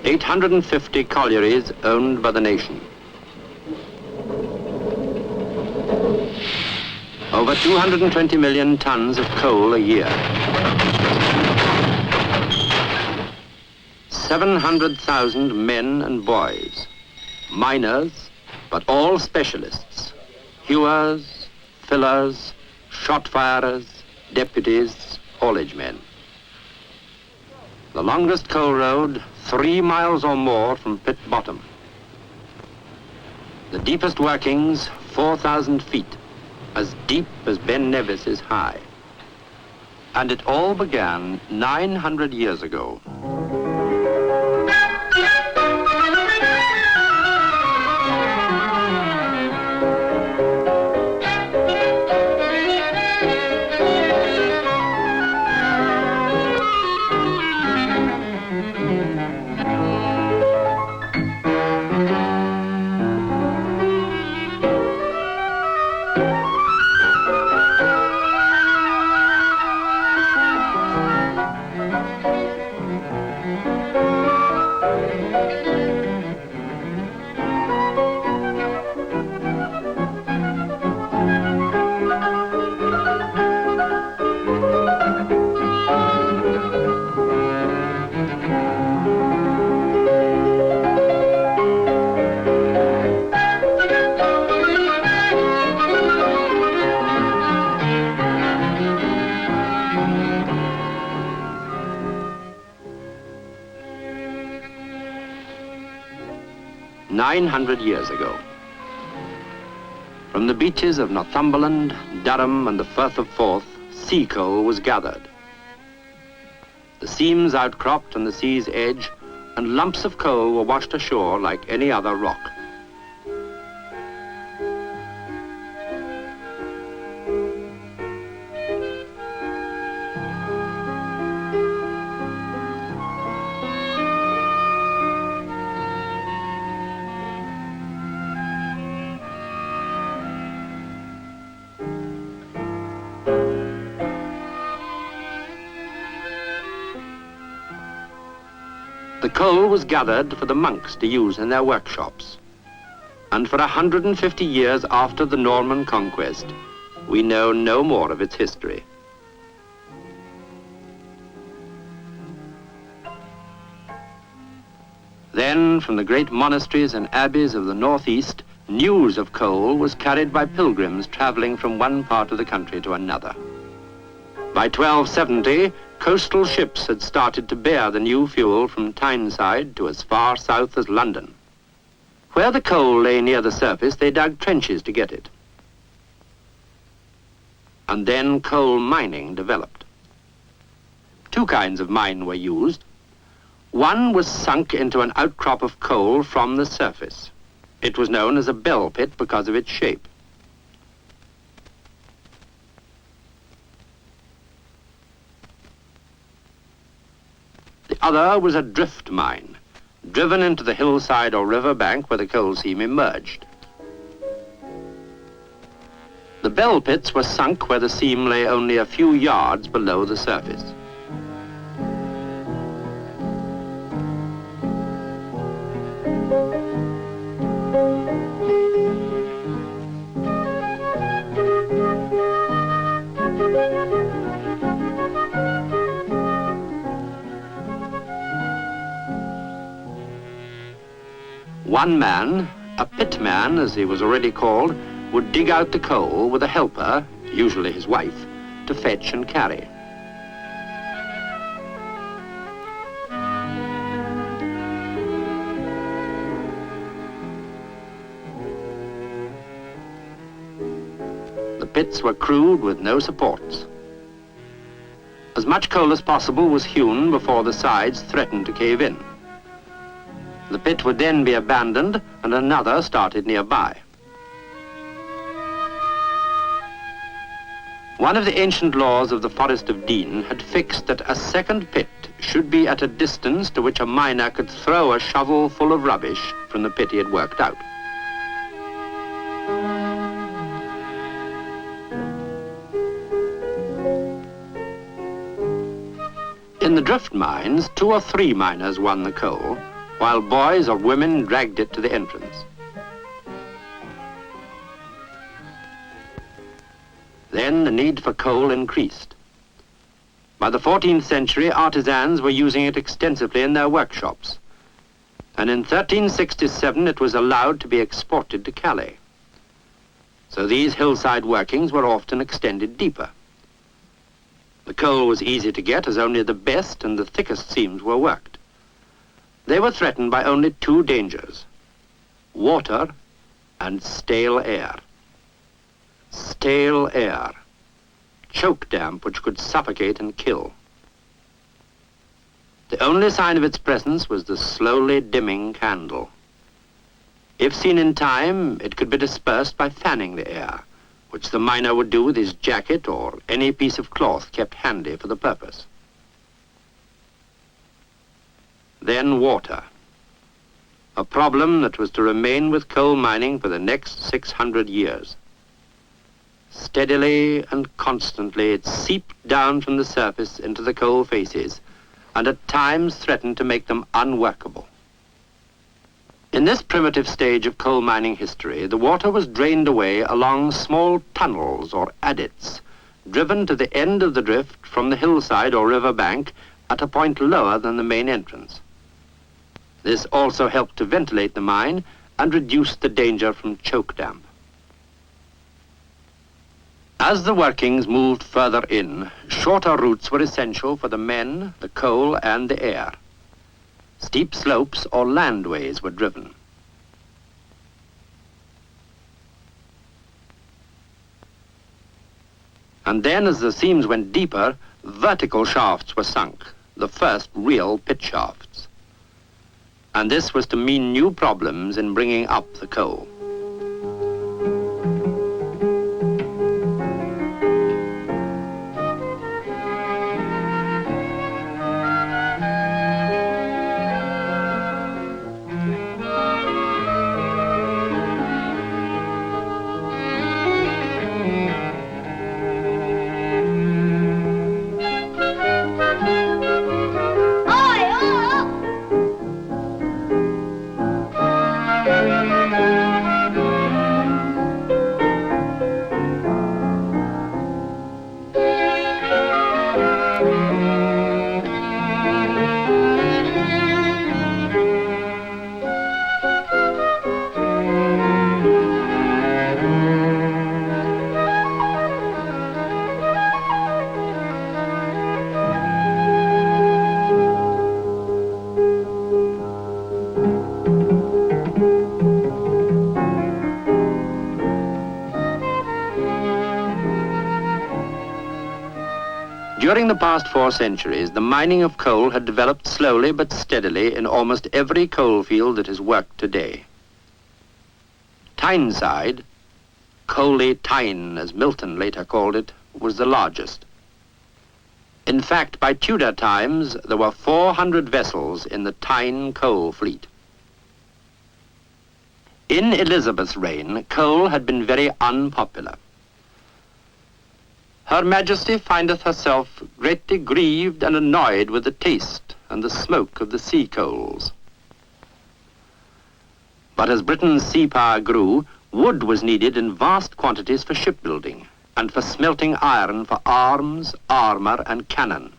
850 collieries owned by the nation. Over 220 million tons of coal a year. 700,000 men and boys, miners, but all specialists, hewers, fillers, shot firers, deputies, haulage men. The longest coal road, 3 miles or more from pit bottom. The deepest workings, 4,000 feet, as deep as Ben Nevis is high. And it all began 900 years ago. Years ago. From the beaches of Northumberland, Durham and the Firth of Forth, sea coal was gathered. The seams outcropped on the sea's edge, and lumps of coal were washed ashore like any other rock. The coal was gathered for the monks to use in their workshops. And for 150 years after the Norman conquest, we know no more of its history. Then, from the great monasteries and abbeys of the northeast, news of coal was carried by pilgrims traveling from one part of the country to another. By 1270, coastal ships had started to bear the new fuel from Tyneside to as far south as London. Where the coal lay near the surface, they dug trenches to get it. And then coal mining developed. 2 kinds of mine were used. One was sunk into an outcrop of coal from the surface. It was known as a bell pit because of its shape. The other was a drift mine, driven into the hillside or river bank where the coal seam emerged. The bell pits were sunk where the seam lay only a few yards below the surface. One man, a pitman as he was already called, would dig out the coal with a helper, usually his wife, to fetch and carry. The pits were crude with no supports. As much coal as possible was hewn before the sides threatened to cave in. The pit would then be abandoned and another started nearby. One of the ancient laws of the Forest of Dean had fixed that a second pit should be at a distance to which a miner could throw a shovel full of rubbish from the pit he had worked out. In the drift mines, 2 or 3 miners won the coal, while boys or women dragged it to the entrance. Then the need for coal increased. By the 14th century, artisans were using it extensively in their workshops, and in 1367 it was allowed to be exported to Calais. So these hillside workings were often extended deeper. The coal was easy to get as only the best and the thickest seams were worked. They were threatened by only two dangers: water and stale air. Stale air, choke damp which could suffocate and kill. The only sign of its presence was the slowly dimming candle. If seen in time, it could be dispersed by fanning the air, which the miner would do with his jacket or any piece of cloth kept handy for the purpose. Then water, a problem that was to remain with coal mining for the next 600 years. Steadily and constantly it seeped down from the surface into the coal faces, and at times threatened to make them unworkable. In this primitive stage of coal mining history, the water was drained away along small tunnels or adits, driven to the end of the drift from the hillside or river bank at a point lower than the main entrance. This also helped to ventilate the mine and reduce the danger from choke damp. As the workings moved further in, shorter routes were essential for the men, the coal, and the air. Steep slopes or landways were driven. And then, as the seams went deeper, vertical shafts were sunk, the first real pit shafts. And this was to mean new problems in bringing up the coal. During the past 4 centuries, the mining of coal had developed slowly but steadily in almost every coal field that is worked today. Tyneside, Coaly Tyne as Milton later called it, was the largest. In fact, by Tudor times, there were 400 vessels in the Tyne coal fleet. In Elizabeth's reign, coal had been very unpopular. Her Majesty findeth herself greatly grieved and annoyed with the taste and the smoke of the sea coals. But as Britain's sea power grew, wood was needed in vast quantities for shipbuilding and for smelting iron for arms, armor, and cannon.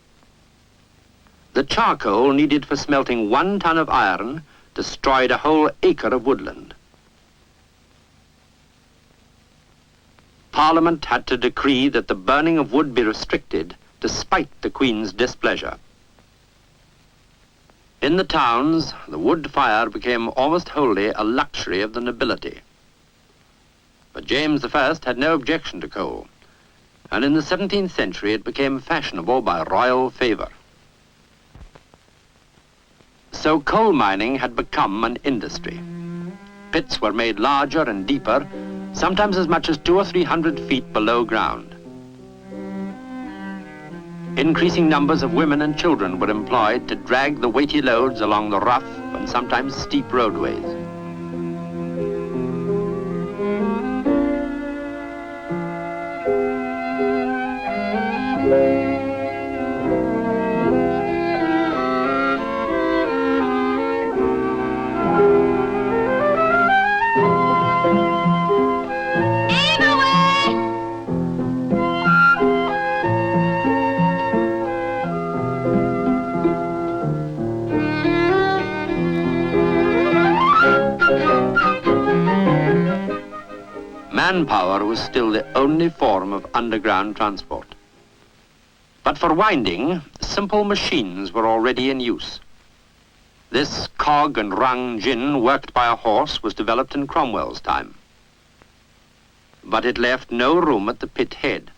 The charcoal needed for smelting 1 ton of iron destroyed a whole acre of woodland. Parliament had to decree that the burning of wood be restricted despite the Queen's displeasure. In the towns, the wood fire became almost wholly a luxury of the nobility. But James I had no objection to coal, and in the 17th century it became fashionable by royal favor. So coal mining had become an industry. Pits were made larger and deeper, sometimes as much as 200 or 300 feet below ground. Increasing numbers of women and children were employed to drag the weighty loads along the rough and sometimes steep roadways. manpower was still the only form of underground transport. But for winding, simple machines were already in use. This cog and rung gin worked by a horse was developed in Cromwell's time. But it left no room at the pit head.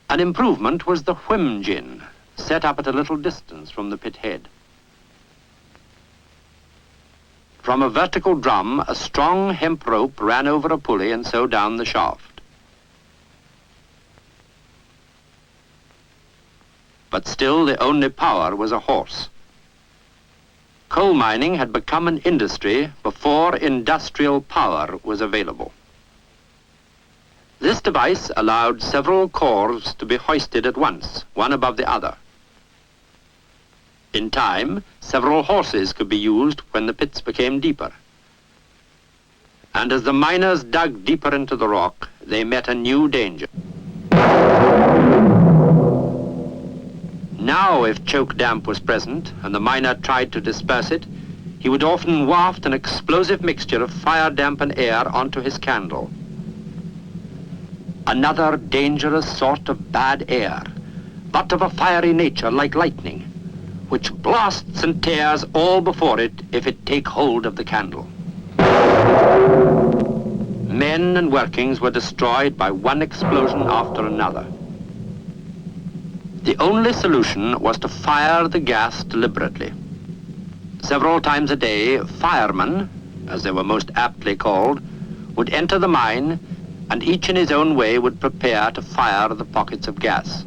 An improvement was the whim gin, set up at a little distance from the pit head. From a vertical drum, a strong hemp rope ran over a pulley and so down the shaft. But still the only power was a horse. Coal mining had become an industry before industrial power was available. This device allowed several cores to be hoisted at once, one above the other. In time, several horses could be used when the pits became deeper. And as the miners dug deeper into the rock, they met a new danger. Now, if choke damp was present and the miner tried to disperse it, he would often waft an explosive mixture of fire damp and air onto his candle. Another dangerous sort of bad air, but of a fiery nature like lightning, which blasts and tears all before it if it take hold of the candle. Men and workings were destroyed by one explosion after another. The only solution was to fire the gas deliberately. Several times a day, firemen, as they were most aptly called, would enter the mine, and each in his own way would prepare to fire the pockets of gas.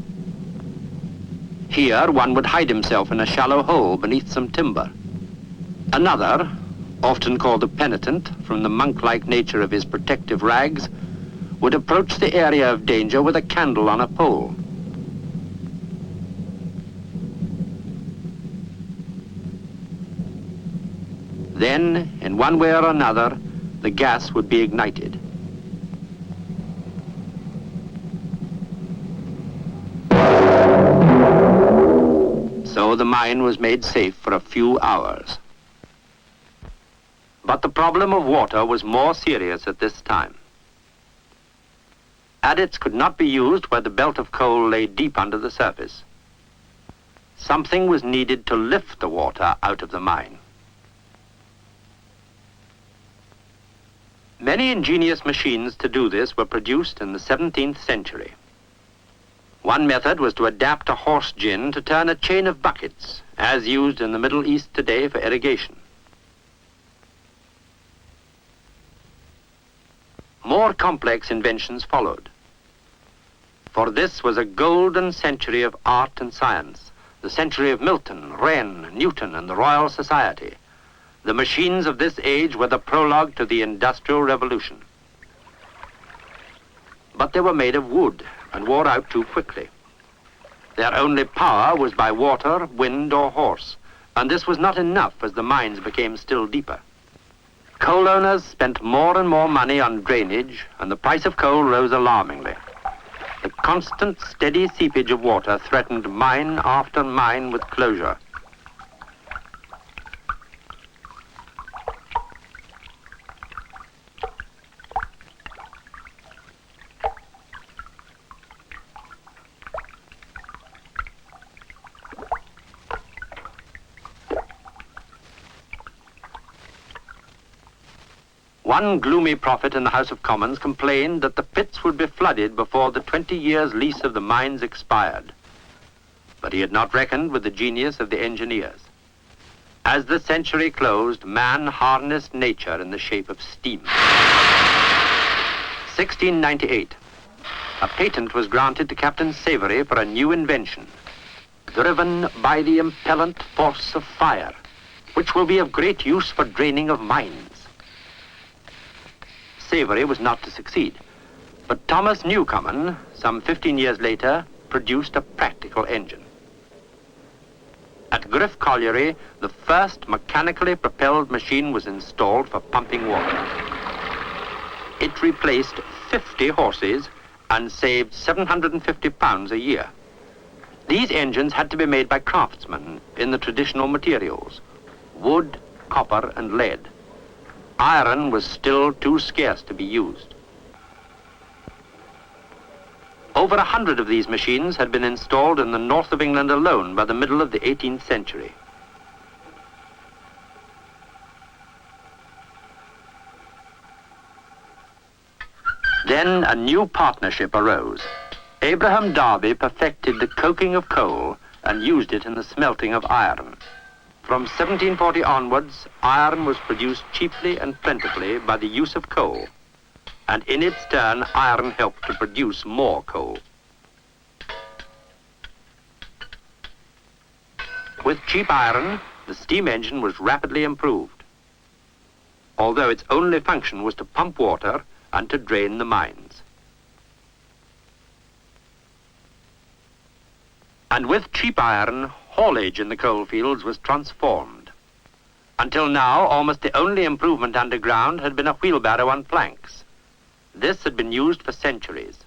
Here, one would hide himself in a shallow hole beneath some timber. Another, often called the penitent, from the monk-like nature of his protective rags, would approach the area of danger with a candle on a pole. Then, in one way or another, the gas would be ignited. So the mine was made safe for a few hours. But the problem of water was more serious at this time. Adits could not be used where the belt of coal lay deep under the surface. Something was needed to lift the water out of the mine. Many ingenious machines to do this were produced in the 17th century. One method was to adapt a horse gin to turn a chain of buckets, as used in the Middle East today for irrigation. More complex inventions followed. For this was a golden century of art and science, the century of Milton, Wren, Newton, and the Royal Society. The machines of this age were the prologue to the Industrial Revolution. But they were made of wood and wore out too quickly. Their only power was by water, wind, or horse, and this was not enough as the mines became still deeper. Coal owners spent more and more money on drainage, and the price of coal rose alarmingly. The constant, steady seepage of water threatened mine after mine with closure. One gloomy prophet in the House of Commons complained that the pits would be flooded before the 20 years' lease of the mines expired. But he had not reckoned with the genius of the engineers. As the century closed, man harnessed nature in the shape of steam. 1698. A patent was granted to Captain Savory for a new invention, driven by the impellent force of fire, which will be of great use for draining of mines. Savory was not to succeed, but Thomas Newcomen, some 15 years later, produced a practical engine. At Griff Colliery, the first mechanically propelled machine was installed for pumping water. It replaced 50 horses and saved 750 pounds a year. These engines had to be made by craftsmen in the traditional materials, wood, copper, and lead. Iron was still too scarce to be used. Over 100 of these machines had been installed in the north of England alone by the middle of the 18th century. Then a new partnership arose. Abraham Darby perfected the coking of coal and used it in the smelting of iron. From 1740 onwards, iron was produced cheaply and plentifully by the use of coal, and in its turn, iron helped to produce more coal. With cheap iron, the steam engine was rapidly improved, although its only function was to pump water and to drain the mines. And with cheap iron, haulage in the coal fields was transformed. Until now, almost the only improvement underground had been a wheelbarrow on planks. This had been used for centuries.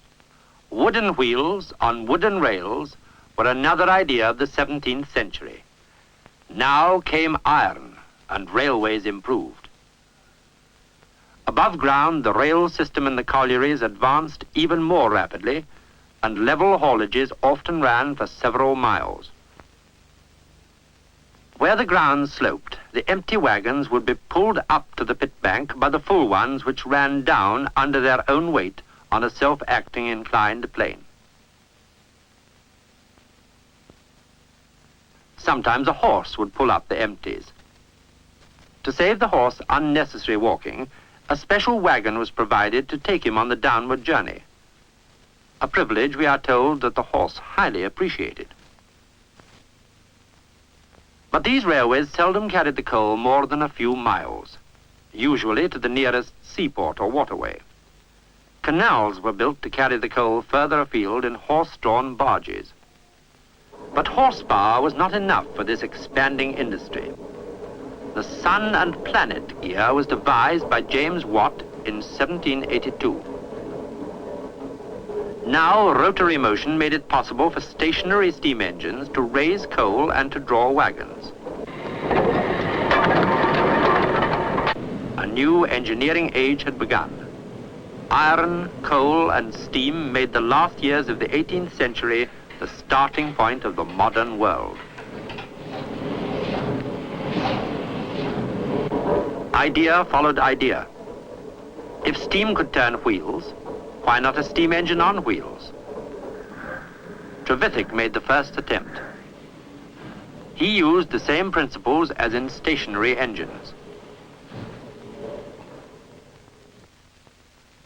Wooden wheels on wooden rails were another idea of the 17th century. Now came iron, and railways improved. Above ground, the rail system in the collieries advanced even more rapidly, and level haulages often ran for several miles. Where the ground sloped, the empty wagons would be pulled up to the pit bank by the full ones which ran down under their own weight on a self-acting inclined plane. Sometimes a horse would pull up the empties. To save the horse unnecessary walking, a special wagon was provided to take him on the downward journey, a privilege we are told that the horse highly appreciated. But these railways seldom carried the coal more than a few miles, usually to the nearest seaport or waterway. Canals were built to carry the coal further afield in horse-drawn barges. But horsepower was not enough for this expanding industry. The sun and planet gear was devised by James Watt in 1782. Now rotary motion made it possible for stationary steam engines to raise coal and to draw wagons. A new engineering age had begun. Iron, coal, and steam made the last years of the 18th century the starting point of the modern world. Idea followed idea. If steam could turn wheels, why not a steam engine on wheels? Trevithick made the first attempt. He used the same principles as in stationary engines.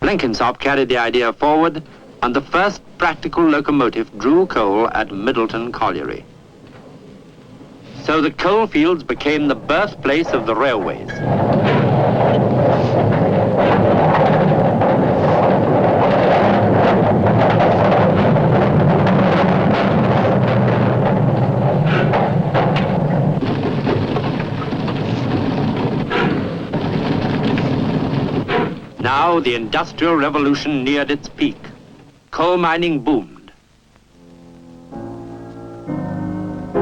Blenkinsop carried the idea forward, and the first practical locomotive drew coal at Middleton Colliery. So the coal fields became the birthplace of the railways. Now the Industrial Revolution neared its peak. Coal mining boomed.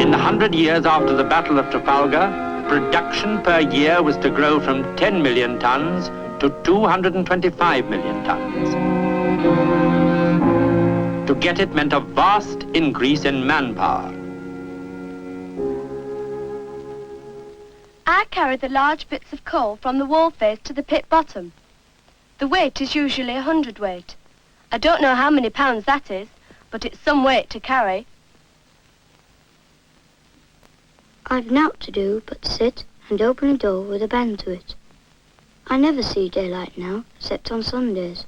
In the 100 years after the Battle of Trafalgar, production per year was to grow from 10 million tons to 225 million tons. To get it meant a vast increase in manpower. I carry the large bits of coal from the wall face to the pit bottom. The weight is usually 100 weight. I don't know how many pounds that is, but it's some weight to carry. I've naught to do but sit and open a door with a bend to it. I never see daylight now, except on Sundays.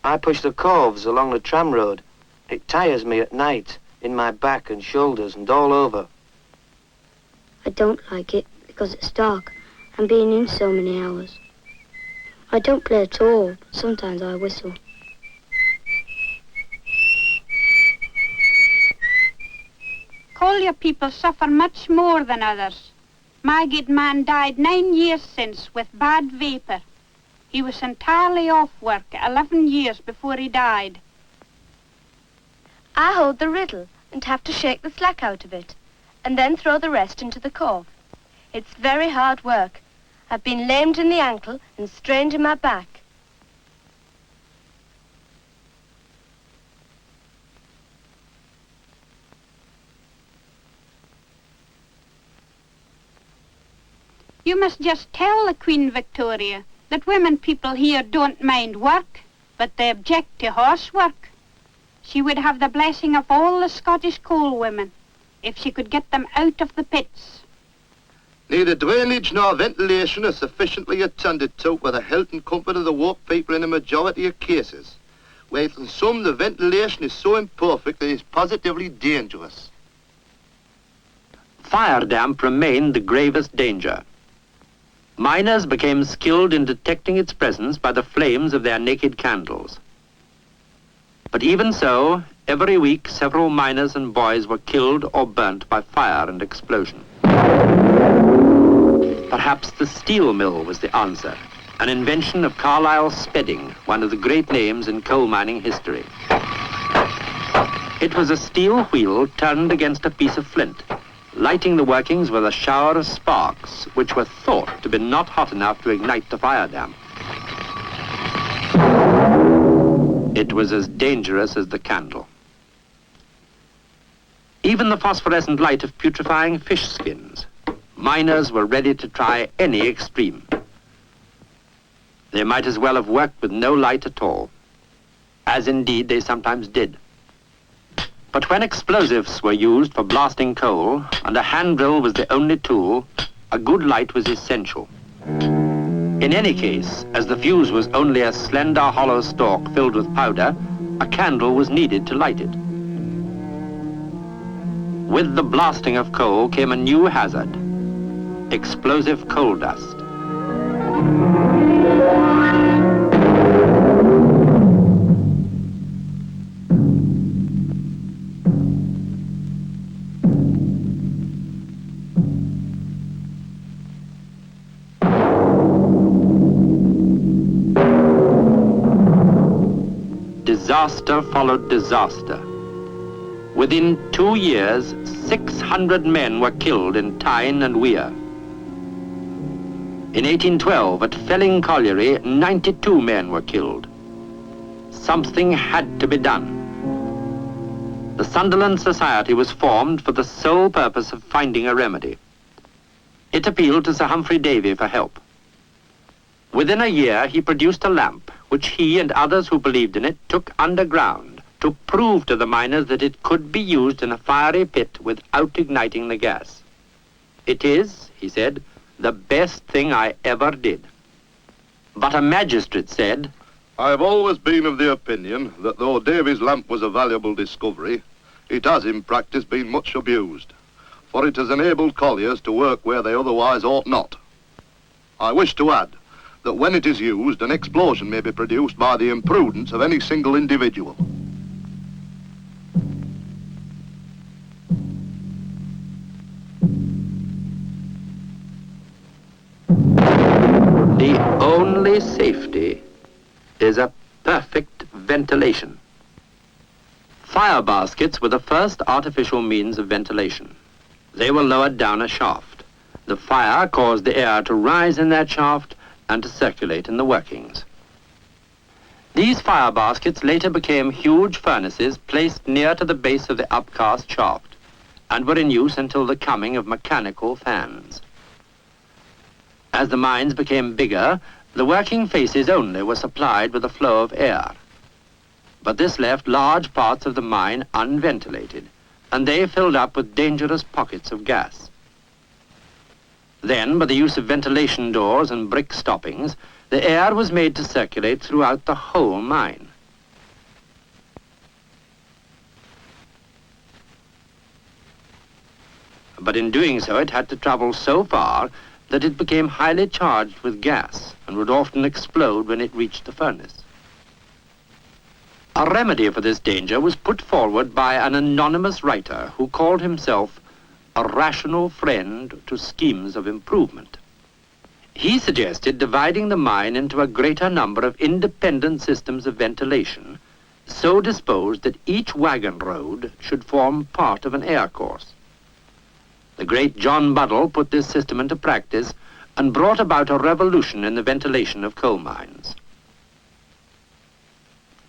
I push the coves along the tram road. It tires me at night, in my back and shoulders and all over. I don't like it because it's dark and being in so many hours. I don't play at all, but sometimes I whistle. Collier people suffer much more than others. My good man died 9 years since with bad vapour. He was entirely off work 11 years before he died. I hold the riddle and have to shake the slack out of it, and then throw the rest into the cove. It's very hard work. I've been lamed in the ankle and strained in my back. You must just tell the Queen Victoria that women people here don't mind work, but they object to horsework. She would have the blessing of all the Scottish coal women if she could get them out of the pits. Neither drainage nor ventilation are sufficiently attended to for the health and comfort of the work people in a majority of cases. While in some the ventilation is so imperfect that it is positively dangerous. Fire damp remained the gravest danger. Miners became skilled in detecting its presence by the flames of their naked candles. But even so, every week several miners and boys were killed or burnt by fire and explosion. Perhaps the steel mill was the answer, an invention of Carlisle Spedding, one of the great names in coal mining history. It was a steel wheel turned against a piece of flint, lighting the workings with a shower of sparks, which were thought to be not hot enough to ignite the fire damp. It was as dangerous as the candle. Even the phosphorescent light of putrefying fish skins, miners were ready to try any extreme. They might as well have worked with no light at all, as indeed they sometimes did. But when explosives were used for blasting coal and a hand drill was the only tool, a good light was essential. In any case, as the fuse was only a slender hollow stalk filled with powder, a candle was needed to light it. With the blasting of coal came a new hazard: explosive coal dust. Disaster followed disaster. Within 2 years, 600 men were killed in Tyne and Weir. In 1812, at Felling Colliery, 92 men were killed. Something had to be done. The Sunderland Society was formed for the sole purpose of finding a remedy. It appealed to Sir Humphrey Davy for help. Within a year, he produced a lamp, which he and others who believed in it took underground to prove to the miners that it could be used in a fiery pit without igniting the gas. "It is," he said, "the best thing I ever did." But a magistrate said, I have always been of the opinion that though Davy's lamp was a valuable discovery, it has in practice been much abused, for it has enabled colliers to work where they otherwise ought not. I wish to add that when it is used, an explosion may be produced by the imprudence of any single individual. The only safety is a perfect ventilation. Fire baskets were the first artificial means of ventilation. They were lowered down a shaft. The fire caused the air to rise in that shaft and to circulate in the workings. These fire baskets later became huge furnaces placed near to the base of the upcast shaft and were in use until the coming of mechanical fans. As the mines became bigger, the working faces only were supplied with a flow of air. But this left large parts of the mine unventilated, and they filled up with dangerous pockets of gas. Then, by the use of ventilation doors and brick stoppings, the air was made to circulate throughout the whole mine. But in doing so, it had to travel so far that it became highly charged with gas and would often explode when it reached the furnace. A remedy for this danger was put forward by an anonymous writer who called himself a rational friend to schemes of improvement. He suggested dividing the mine into a greater number of independent systems of ventilation, so disposed that each wagon road should form part of an air course. The great John Buddle put this system into practice and brought about a revolution in the ventilation of coal mines.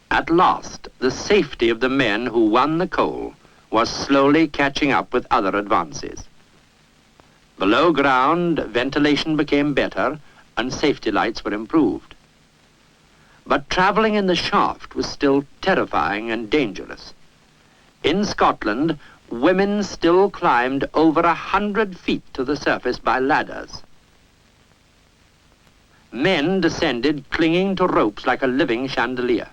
At last, the safety of the men who won the coal was slowly catching up with other advances. Below ground, ventilation became better and safety lights were improved. But travelling in the shaft was still terrifying and dangerous. In Scotland, women still climbed over 100 feet to the surface by ladders. Men descended clinging to ropes like a living chandelier.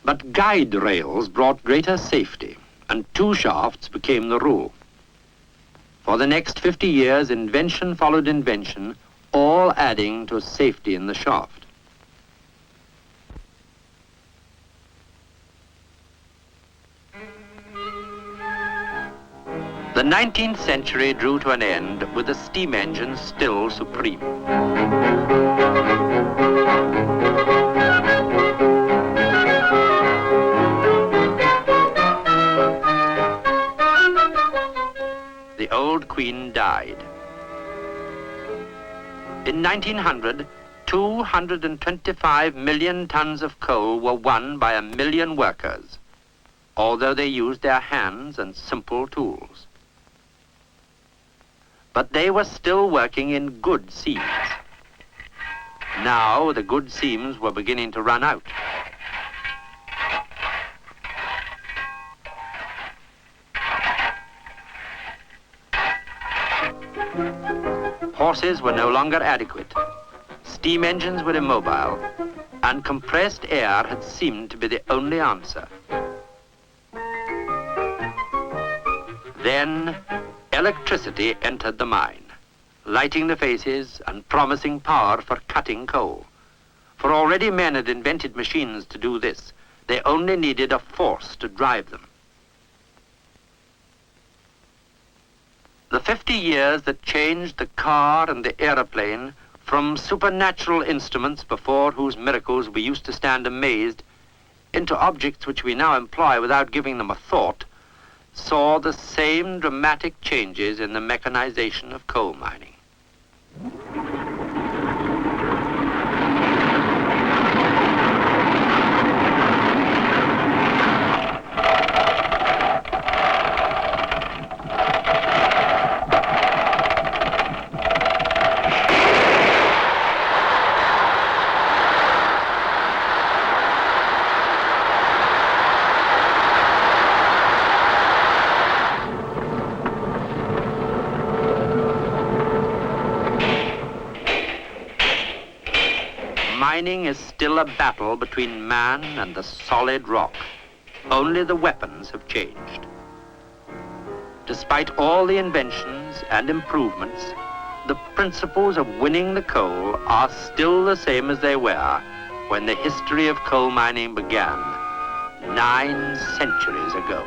But guide rails brought greater safety, and 2 shafts became the rule. For the next 50 years, invention followed invention, all adding to safety in the shaft. The 19th century drew to an end with the steam engine still supreme. The old queen died. In 1900, 225 million tons of coal were won by 1 million workers, although they used their hands and simple tools. But they were still working in good seams. Now the good seams were beginning to run out. Horses were no longer adequate. Steam engines were immobile, and compressed air had seemed to be the only answer. Then electricity entered the mine, lighting the faces and promising power for cutting coal. For already men had invented machines to do this. They only needed a force to drive them. The 50 years that changed the car and the aeroplane from supernatural instruments before whose miracles we used to stand amazed into objects which we now employ without giving them a thought, saw the same dramatic changes in the mechanization of coal mining. Mining is still a battle between man and the solid rock. Only the weapons have changed. Despite all the inventions and improvements, the principles of winning the coal are still the same as they were when the history of coal mining began 9 centuries ago.